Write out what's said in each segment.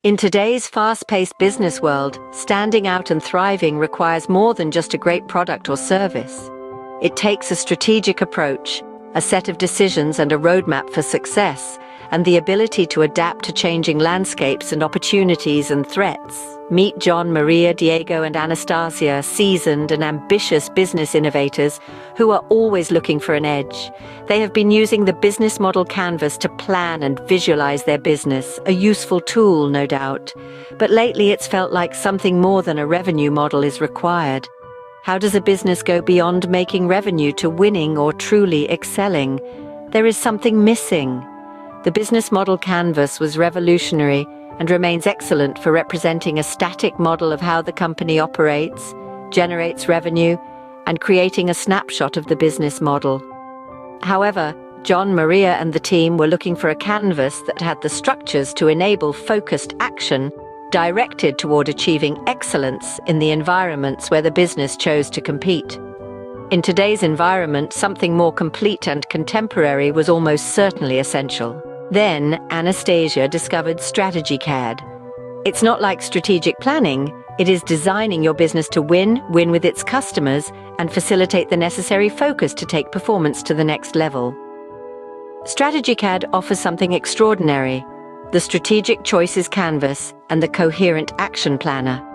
In today's fast-paced business world, standing out and thriving requires more than just a great product or service. It takes a strategic approach, a set of decisions and a roadmap for success, and the ability to adapt to changing landscapes and opportunities and threats. Meet John, Maria, Diego, and Anastasia, seasoned and ambitious business innovators who are always looking for an edge. They have been using the business model canvas to plan and visualize their business, a useful tool, no doubt. But lately it's felt like something more than a revenue model is required. How does a business go beyond making revenue to winning or truly excelling? There is something missing. The business model canvas was revolutionary and remains excellent for representing a static model of how the company operates, generates revenue, and creating a snapshot of the business model. However, John, Maria, and the team were looking for a canvas that had the structures to enable focused action directed toward achieving excellence in the environments where the business chose to compete. In today's environment, something more complete and contemporary was almost certainly essential. Then, Anastasia discovered StrategyCad. It's not like strategic planning, it is designing your business to win with its customers, and facilitate the necessary focus to take performance to the next level. StrategyCad offers something extraordinary: the Strategic Choices Canvas and the Coherent Action Planner.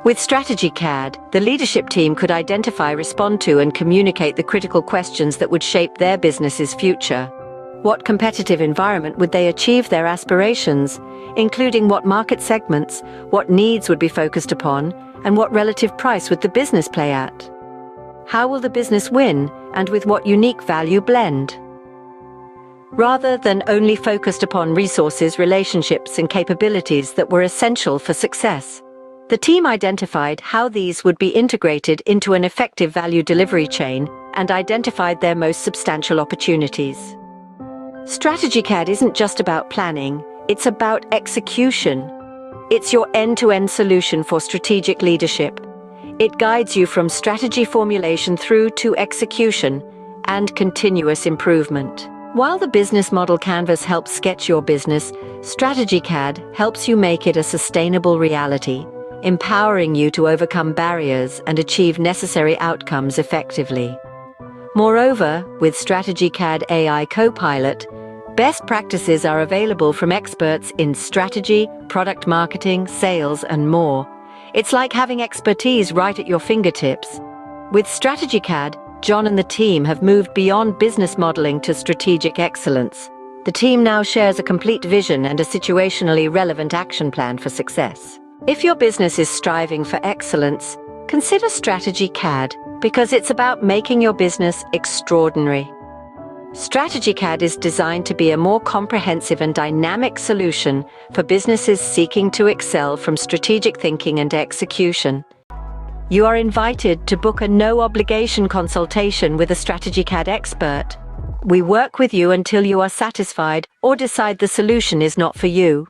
With StrategyCad, the leadership team could identify, respond to, and communicate the critical questions that would shape their business's future. What competitive environment would they achieve their aspirations, including what market segments, what needs would be focused upon, and what relative price would the business play at? How will the business win, and with what unique value blend? Rather than only focused upon resources, relationships, and capabilities that were essential for success, the team identified how these would be integrated into an effective value delivery chain and identified their most substantial opportunities. StrategyCad isn't just about planning, it's about execution. It's your end-to-end solution for strategic leadership. It guides you from strategy formulation through to execution and continuous improvement. While the business model canvas helps sketch your business, StrategyCad helps you make it a sustainable reality, empowering you to overcome barriers and achieve necessary outcomes effectively. Moreover, with StrategyCad AI Copilot, best practices are available from experts in strategy, product marketing, sales, and more. It's like having expertise right at your fingertips. With StrategyCad, John and the team have moved beyond business modeling to strategic excellence. The team now shares a complete vision and a situationally relevant action plan for success. If your business is striving for excellence, consider StrategyCad, because it's about making your business extraordinary. StrategyCad is designed to be a more comprehensive and dynamic solution for businesses seeking to excel from strategic thinking and execution. You are invited to book a no-obligation consultation with a StrategyCad expert. We work with you until you are satisfied or decide the solution is not for you.